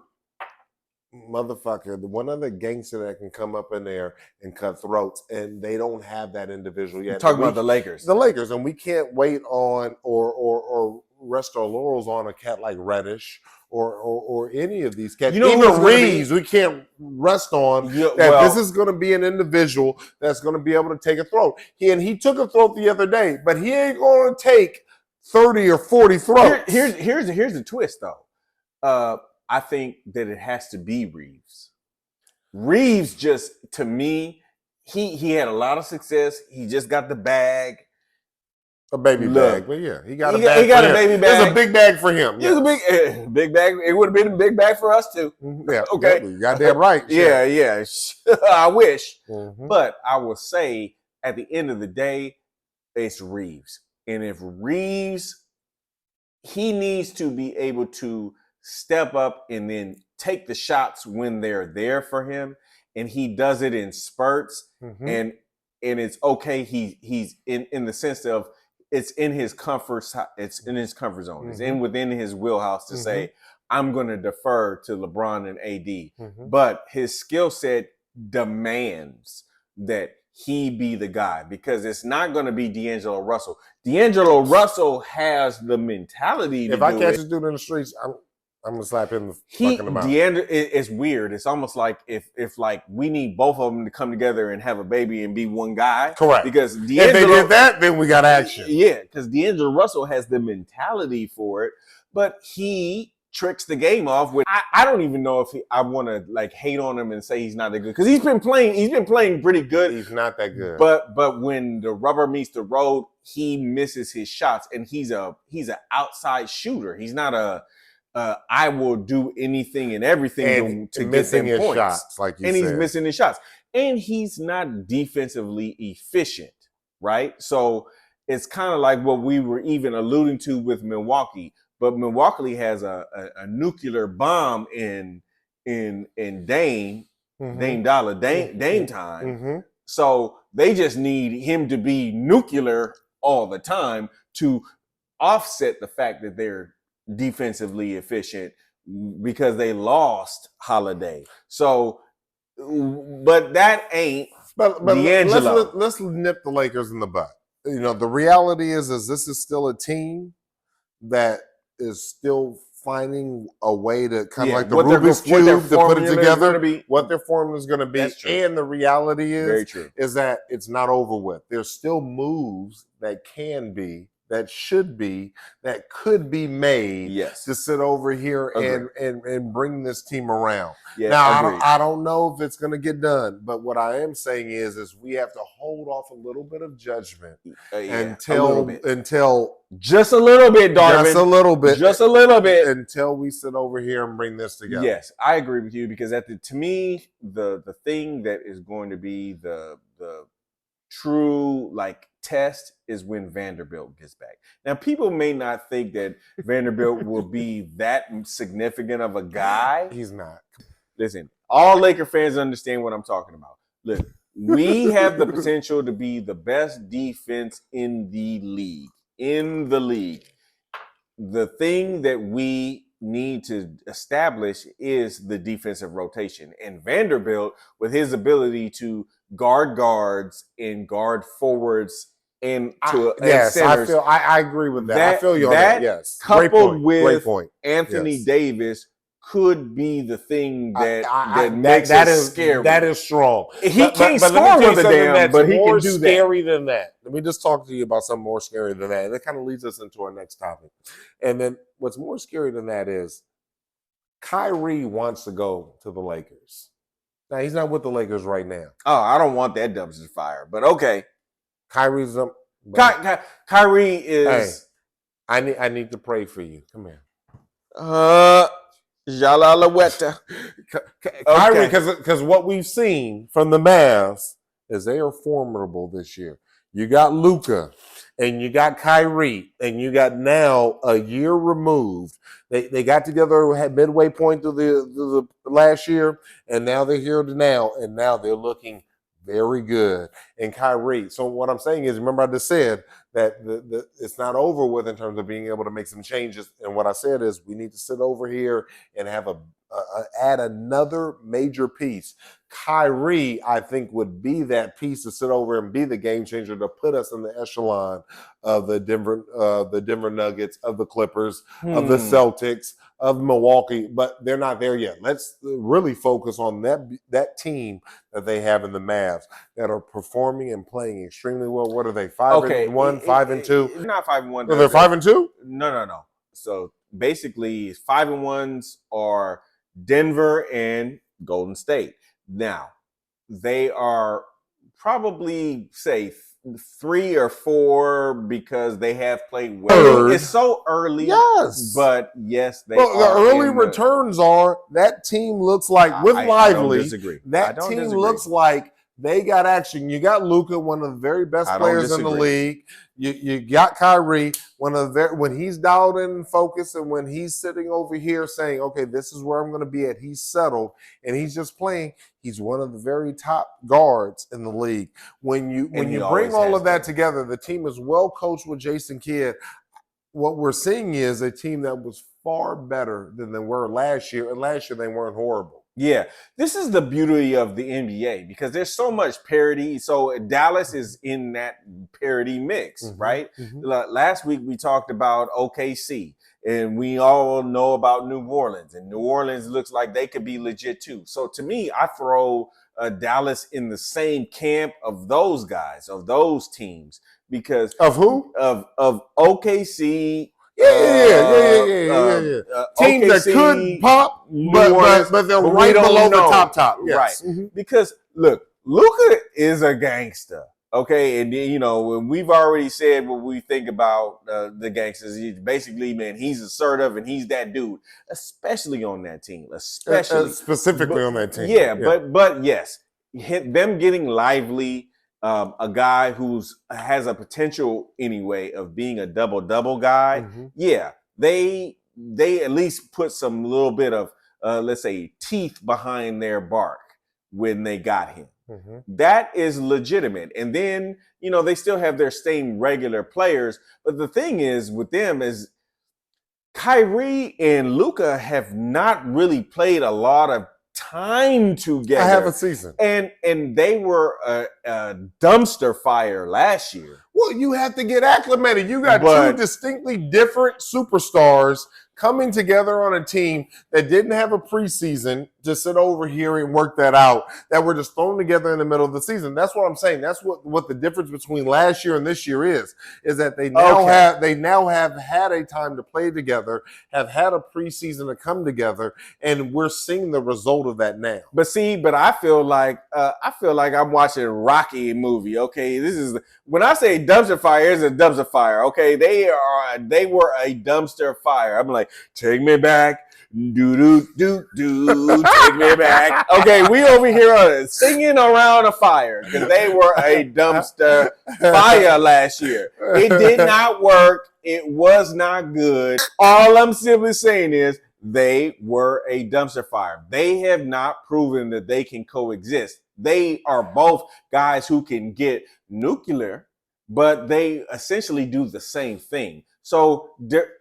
motherfucker, one other gangster that can come up in there and cut throats, and they don't have that individual yet.
You're talking about the Lakers.
The Lakers, and we can't wait on or rest our laurels on a cat like Reddish or any of these cats. Even Reeves, we can't rest on this is going to be an individual that's going to be able to take a throat. He took a throat the other day, but he ain't going to take 30 or 40 throats.
Here's the twist, though. I think that it has to be Reeves. Reeves just, to me, he had a lot of success. He just got the bag.
A baby bag, but yeah, he got a bag.
He got a baby bag.
It was a big bag for him.
It was a big bag. It would have been a big bag for us too.
Yeah,
okay.
You goddamn right.
Yeah. I wish. But I will say, at the end of the day, it's Reeves. And if Reeves, he needs to be able to step up and then take the shots when they're there for him. And he does it in spurts. And it's okay. He's in the sense of, it's in his comfort. It's in his comfort zone. It's within his wheelhouse to say, I'm going to defer to LeBron and AD. But his skill set demands that he be the guy, because it's not going to be D'Angelo Russell. D'Angelo Russell has the mentality to do it. If I
catch this dude in the streets, I'm gonna slap him in the fucking mouth.
D'Angelo, it's weird. It's almost like if like we need both of them to come together and have a baby and be one guy.
Correct.
Because
if they did that, then we got action.
Yeah, because D'Angelo Russell has the mentality for it, but he tricks the game off with. I don't even know if I want to like hate on him and say he's not that good, because he's been playing pretty good.
He's not that good.
But when the rubber meets the road, he misses his shots, and he's an outside shooter. He's not a I will do anything and everything to get them points.
Shots, like you
and
said.
He's missing his shots. And he's not defensively efficient, right? So it's kind of like what we were even alluding to with Milwaukee. But Milwaukee has a nuclear bomb in Dame Dollar, Dame time. So they just need him to be nuclear all the time to offset the fact that they're defensively efficient, because they lost Holiday. So, but that ain't D'Angelo.
Let's nip the Lakers in the butt. You know, the reality is this is still a team that is still finding a way to kind of like the Rubik's Cube to put it together. What their formula is going to be. And the reality is that it's not over with. There's still moves that can be, that should be, that could be made to sit over here and bring this team around. Now, I don't know if it's going to get done, but what I am saying is we have to hold off a little bit of judgment until
just a little bit, Darvin.
Just a little bit until we sit over here and bring this together.
Yes, I agree with you, because to me, the thing that is going to be the true like test is when Vanderbilt gets back. Now, people may not think that Vanderbilt will be that significant of a guy.
He's not.
Listen, all Laker fans understand what I'm talking about. Look, we have the potential to be the best defense in the league. The thing that we need to establish is the defensive rotation. And Vanderbilt, with his ability to guard guards and guard forwards and centers.
I agree with that. I feel you on that. Yes.
Coupled with Anthony Davis could be the thing that makes us scary.
That is strong.
He can't score with a damn, but he can do that.
Scary than that. Let me just talk to you about something more scary than that. And that kind of leads us into our next topic. And then what's more scary than that is Kyrie wants to go to the Lakers. Now, he's not with the Lakers right now.
Oh, I don't want that dumpster fire, but okay.
Kyrie's
Kyrie is.
Hey, I need to pray for you. Come here.
Jalalaweta.
Kyrie, because what we've seen from the Mavs is they are formidable this year. You got Luka, and you got Kyrie, and you got now a year removed. They got together at midway point through the last year, and now they're here now, and now they're looking very good. And Kyrie. So what I'm saying is, remember I just said that it's not over with in terms of being able to make some changes. And what I said is we need to sit over here and have add another major piece. Kyrie, I think, would be that piece to sit over and be the game changer to put us in the echelon of the Denver Nuggets, of the Clippers, of the Celtics, of Milwaukee. But they're not there yet. Let's really focus on that team that they have in the Mavs that are performing and playing extremely well. What are they? 5-1, 5-2?
Not 5-1.
They're 5-2?
No. So basically, 5-1s are Denver and Golden State. Now, they are probably say 3 or 4 because they have played well. It's so early.
Yes.
But yes, they
well, the
are.
early returns are that team looks like with Lively.
I don't disagree.
That team looks like they got action. You got Luka, one of the very best players in the league. You got Kyrie, one of the when he's dialed in and focused, and when he's sitting over here saying, "Okay, this is where I'm going to be at." He's settled and he's just playing. He's one of the very top guards in the league. When you bring all of that together, the team is well coached with Jason Kidd. What we're seeing is a team that was far better than they were last year, and last year they weren't horrible.
Yeah, this is the beauty of the NBA because there's so much parity. So Dallas is in that parity mix, right? Last week we talked about OKC, and we all know about New Orleans, and New Orleans looks like they could be legit too. So to me, I throw Dallas in the same camp of those guys, of those teams, because
of who?
Of OKC.
Yeah. Teams that could pop, but they're right below the top. Yes.
Right. Because look, Luka is a gangster. Okay, and and we've already said what we think about the gangsters. He's basically, man, he's assertive and he's that dude, especially on that team,
specifically on that team.
Yeah. But yes, them getting Lively. A guy who's has a potential anyway of being a double guy. Yeah, they at least put some little bit of let's say teeth behind their bark when they got him. That is legitimate. And then they still have their same regular players, but the thing is with them is Kyrie and Luka have not really played a lot of time together.
I have a season.
And they were a dumpster fire last year.
Well, you have to get acclimated. You got two distinctly different superstars coming together on a team that didn't have a preseason to sit over here and work that out, that were just thrown together in the middle of the season. That's what I'm saying. That's what the difference between last year and this year is that they now have had a time to play together, have had a preseason to come together, and we're seeing the result of that now.
But I feel like I'm watching a Rocky movie. Okay, this is when I say dumpster fire, it's a dumpster fire. Okay, they were a dumpster fire. I'm like, take me back. Do take me back. Okay, we over here singing around a fire because they were a dumpster fire last year. It did not work. It was not good. All I'm simply saying is they were a dumpster fire. They have not proven that they can coexist. They are both guys who can get nuclear, but they essentially do the same thing. So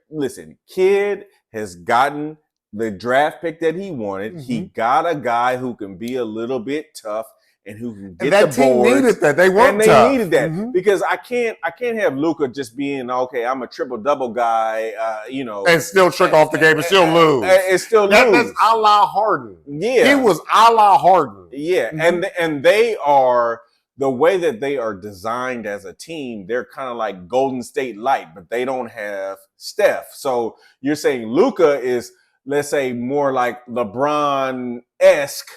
listen, Kidd has gotten the draft pick that he wanted. He got a guy who can be a little bit tough and who can get the boards.
That team needed that. They weren't tough.
Needed that because I can't have Luka just being okay. I'm a triple double guy,
and still trick off the game and still lose.
That's
a la Harden.
Yeah,
he was a la Harden.
Yeah, and they are. The way that they are designed as a team, they're kind of like Golden State Light, but they don't have Steph. So you're saying Luka is, let's say, more like LeBron-esque,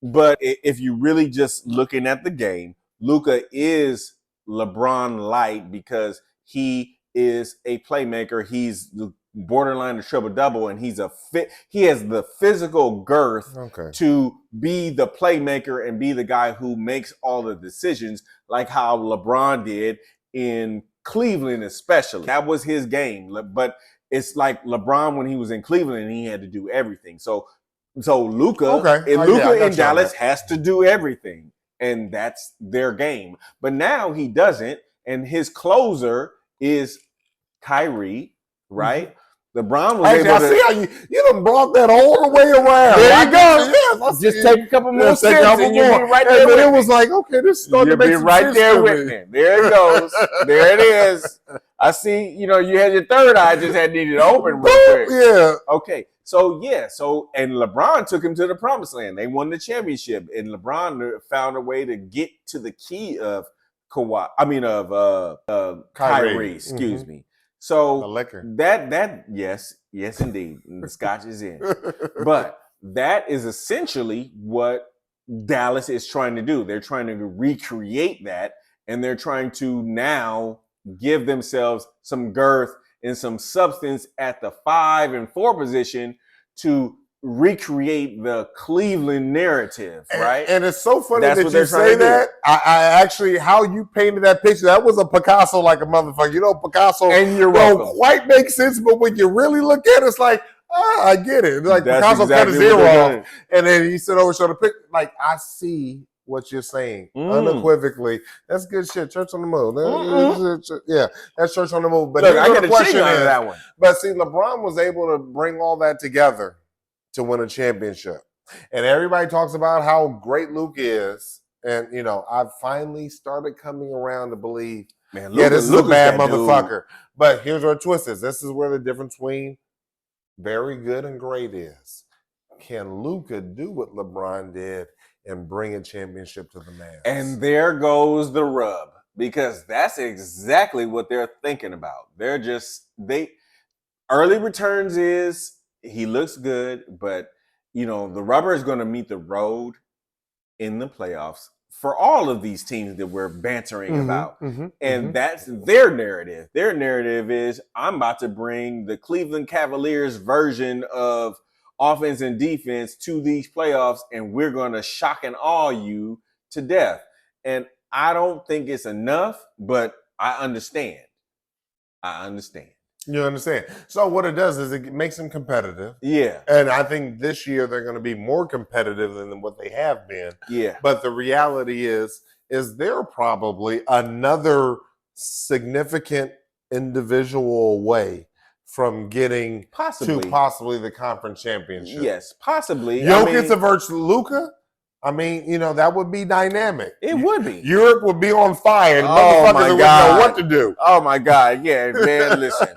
but if you really just looking at the game, Luka is LeBron Light because he is a playmaker. He's the borderline to triple-double, and he has the physical girth to be the playmaker and be the guy who makes all the decisions, like how LeBron did in Cleveland especially. That was his game. But it's like LeBron when he was in Cleveland, he had to do everything. So Luka in Dallas has to do everything, and that's their game. But now he doesn't, and his closer is Kyrie, right? LeBron was able to.
I see how you done brought that all the way around.
There you go. Just take a couple more steps and you'll be right there.
But it was like, okay, this is starting to make some sense.
You'll be right there with me. There it goes. There it is. I see. You had your third eye just needed to open real quick.
Yeah.
Okay. So and LeBron took him to the promised land. They won the championship, and LeBron found a way to get to the key of Kyrie. Excuse me. So that yes indeed, the scotch is in. But that is essentially what Dallas is trying to do. They're trying to recreate that, and they're trying to now give themselves some girth and some substance at the 5 and 4 position to recreate the Cleveland narrative, right?
And it's so funny
That's
that
what
you
they're trying
say
to do.
that. I actually, how you painted that picture, that was a Picasso like a motherfucker. You know, Picasso
And you're
don't
welcome.
quite make sense, but when you really look at it, it's like, I get it. Like
That's
Picasso
exactly
cut his
what
ear
they're
off,
doing.
and then he said, "Oh, show the picture." Like I see what you're saying unequivocally. That's good shit. Church on the Move. Yeah, that's Church on the Move. But
Look, I
here's
got
the
a
question
ching out of
is,
that one.
but see, LeBron was able to bring all that together to win a championship. And everybody talks about how great Luke is. And, you know, I've finally started coming around to believe,
Man,
this is a bad
that
motherfucker. Dude. But here's where the twist is. This is where the difference between very good and great is. Can Luka do what LeBron did and bring a championship to the Mavs?
And there goes the rub, because that's exactly what they're thinking about. Early returns is he looks good, but you know, the rubber is going to meet the road in the playoffs for all of these teams that we're bantering about. And that's their narrative. Their narrative is, I'm about to bring the Cleveland Cavaliers version of offense and defense to these playoffs, and we're going to shock and awe you to death. And I don't think it's enough, but I understand.
You understand? So what it does is it makes them competitive.
Yeah.
And I think this year they're going to be more competitive than what they have been.
Yeah.
But the reality is there probably another significant individual away from getting to possibly the conference championship?
Yes, possibly.
Jokic versus Luka? I mean, you know, that would be dynamic.
It would be.
Europe would be on fire. The
Oh
motherfuckers wouldn't know what to do.
Oh my God. Yeah, man, listen.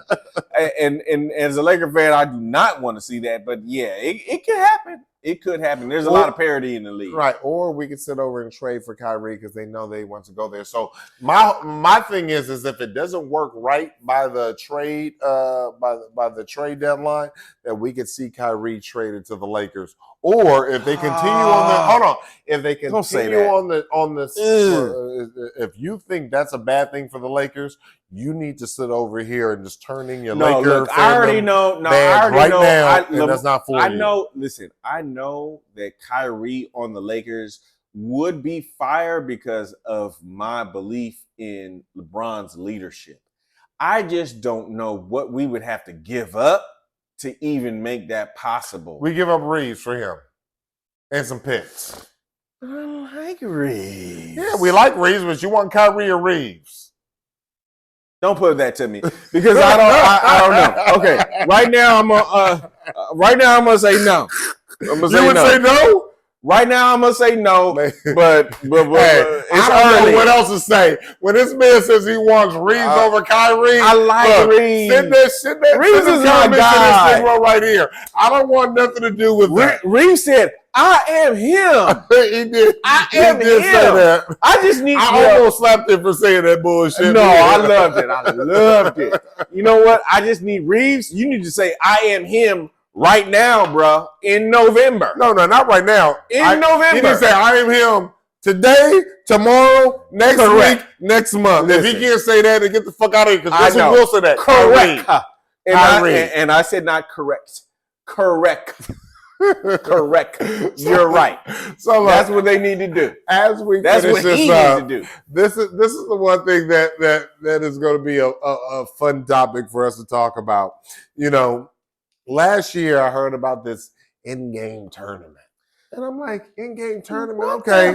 and as a Laker fan, I do not want to see that. But yeah, it could happen. It could happen. There's a lot of parity in the league.
Right. Or we could sit over and trade for Kyrie because they know they want to go there. So my thing is if it doesn't work right by the trade by the trade deadline, that we could see Kyrie traded to the Lakers. Or if they continue if they continue on this, if you think that's a bad thing for the Lakers, you need to sit over here and just turn in your Laker.
Look, I already know. No, I already know.
Now, that's not for you.
I know. Listen, I know that Kyrie on the Lakers would be fired because of my belief in LeBron's leadership. I just don't know what we would have to give up to even make that possible.
We give up Reeves for him and some picks.
I don't like Reeves.
Yeah, we like Reeves, but you want Kyrie or Reeves?
Don't put that to me because I don't know. Okay, right now I'm gonna say no.
You would say no?
Right now, I'm gonna say no, but
hey,
it's
I don't know what else to say. When this man says he wants Reeves over Kyrie,
I like Reeves.
Send that
Reeves is my guy.
This thing right here. I don't want nothing to do with that.
Reeves said, "I am him."
He did.
I am him.
Say that.
I just need.
I almost slapped him for saying that bullshit.
No, I loved it. I loved it. You know what? I just need Reeves. You need to say, "I am him." Right now, bro, in November.
No, not right now.
November.
He didn't say, I am him today, tomorrow, next week, next month. Listen, if he can't say that, then get the fuck out of here, because guess who will say that?
Correct. And I said not correct. Correct. Correct. You're right. So look, that's what they need to do.
As we
that's what he needs to do.
This is the one thing that is going to be a fun topic for us to talk about. You know, last year, I heard about this in-game tournament. And I'm like, in-game tournament? Okay.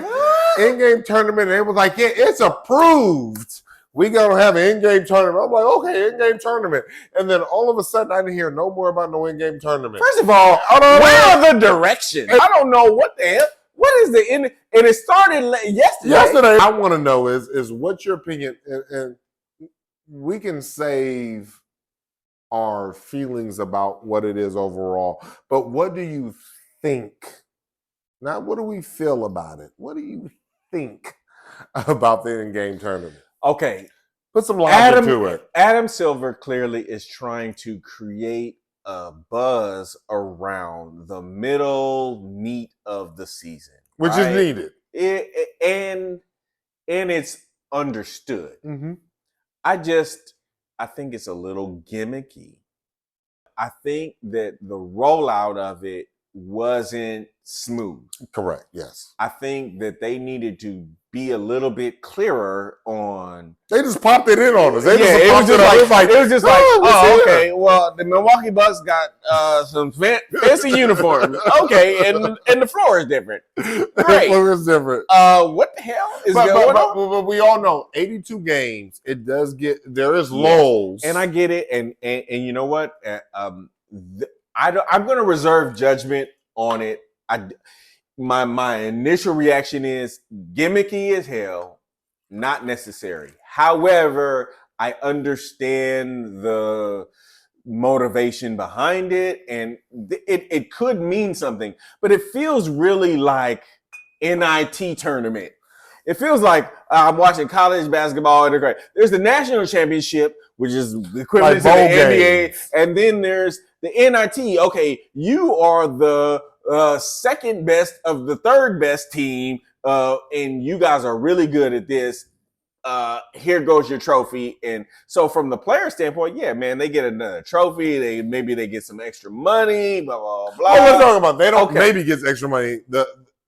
In-game tournament. And it was like, yeah, it's approved. We going to have an in-game tournament. I'm like, okay, in-game tournament. And then all of a sudden, I didn't hear no more about no in-game tournament.
First of all, where are the directions? I don't know what the hell. What is the in? And it started yesterday.
I want to know is what's your opinion? And we can save our feelings about what it is overall. But what do you think? Not what do we feel about it? What do you think about the in-game tournament?
Okay.
Put some logic to it.
Adam Silver clearly is trying to create a buzz around the middle meat of the season.
which is needed.
And it's understood.
Mm-hmm.
I think it's a little gimmicky. I think that the rollout of it wasn't smooth.
Correct. Yes.
I think that they needed to be a little bit clearer on.
They just popped it in on us.
It was just like, oh, okay. Well, the Milwaukee Bucks got some fancy uniforms. Okay, and the floor is different. Great.
The floor is different.
What the hell is going on? But
we all know 82 games. There is lulls,
and I get it. And you know what? I'm going to reserve judgment on it. My initial reaction is gimmicky as hell, not necessary. However, I understand the motivation behind it, and it could mean something, but it feels really like NIT tournament. It feels like I'm watching college basketball. There's the national championship, which is the equivalent
like
to the NBA,
games.
And then there's the NIT. Okay, you are the second best of the third best team, and you guys are really good at this. Here goes your trophy. And so from the player standpoint, yeah, man, they get another trophy. Maybe they get some extra money, blah, blah, blah.
Oh, we're talking about they don't maybe get extra money.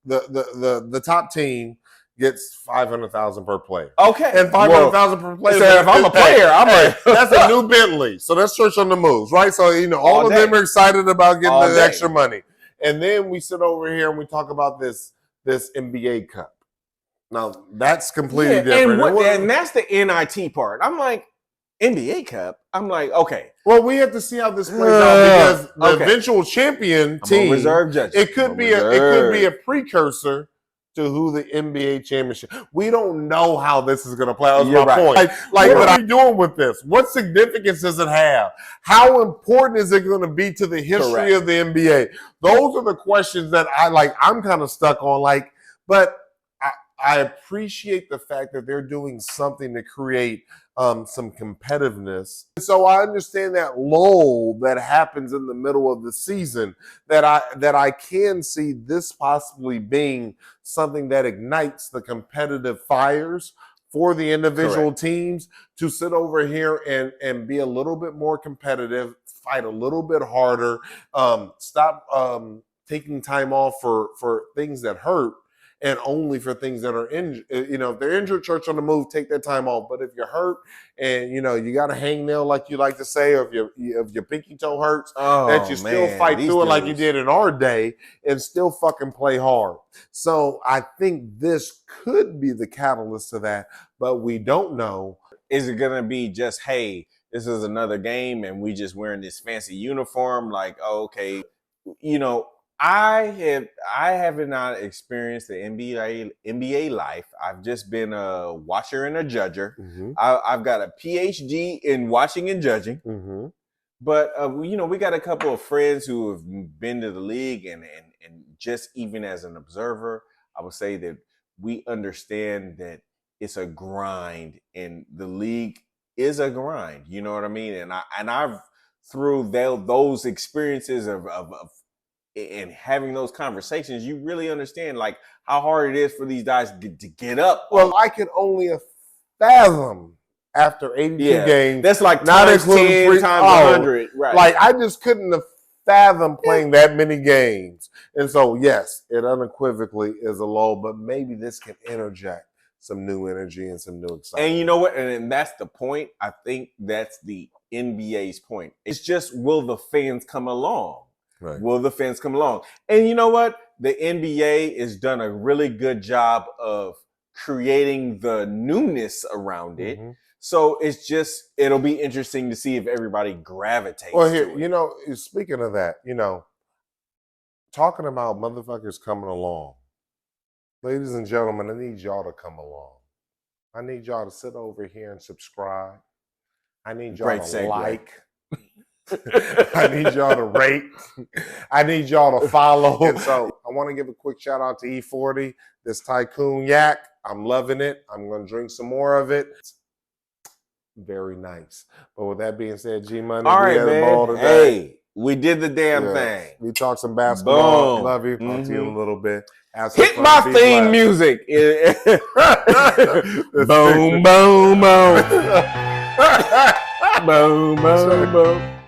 The top team gets $500,000 per player.
Okay.
And $500,000 per player.
So if I'm a player, I'm like,
that's a new Bentley. So that's church on the moves, right? So all of them are excited about getting the extra money. And then we sit over here and we talk about this NBA Cup. Now, that's completely different.
And that's the NIT part. I'm like, NBA Cup? I'm like, okay.
Well, we have to see how this plays out because the eventual champion team,
reserve judgment.
It could be a precursor to who the NBA championship. We don't know how this is going to play out. That's my point. What are we doing with this? What significance does it have? How important is it going to be to the history of the NBA? Those are the questions that I'm kind of stuck on. But I appreciate the fact that they're doing something to create some competitiveness. So I understand that lull that happens in the middle of the season, that I can see this possibly being something that ignites the competitive fires for the individual teams to sit over here and be a little bit more competitive, fight a little bit harder, stop taking time off for things that hurt, and only for things that are injured. If they're injured, church on the move, take that time off. But if you're hurt and, you got a hangnail, like you like to say, or if your pinky toe hurts, that you still fight through it like you did in our day and still fucking play hard. So I think this could be the catalyst to that, but we don't know.
Is it going to be just, hey, this is another game and we just wearing this fancy uniform? Like, oh, okay, I have not experienced the NBA life. I've just been a watcher and a judger.
Mm-hmm.
I've got a PhD in watching and judging.
Mm-hmm.
But we got a couple of friends who have been to the league, and just even as an observer, I would say that we understand that it's a grind, and the league is a grind. You know what I mean? And I've through those experiences of and having those conversations, you really understand how hard it is for these guys to get up.
Well, I can only fathom after 82 games.
That's not times 10 times 100. Right.
I just couldn't have fathomed playing that many games. And so, yes, it unequivocally is a lull, but maybe this can interject some new energy and some new excitement.
And you know what? And that's the point. I think that's the NBA's point. It's just, will the fans come along?
Right.
Will the fans come along? And you know what? The NBA has done a really good job of creating the newness around it. Mm-hmm. So it'll be interesting to see if everybody gravitates to it.
Speaking of that, talking about motherfuckers coming along. Ladies and gentlemen, I need y'all to come along. I need y'all to sit over here and subscribe. I need y'all to like. I need y'all to rate. I need y'all to follow. And so I want to give a quick shout out to E40, this Tycoon Yak. I'm loving it. I'm going to drink some more of it. Very nice. But with that being said, G Money,
all right, man. Hey, we We did the damn
Yeah.
thing.
We talked some basketball.
Boom.
Love you. Talk to you in a little bit.
Hit my theme music. Boom, boom, boom. Boom, boom, boom.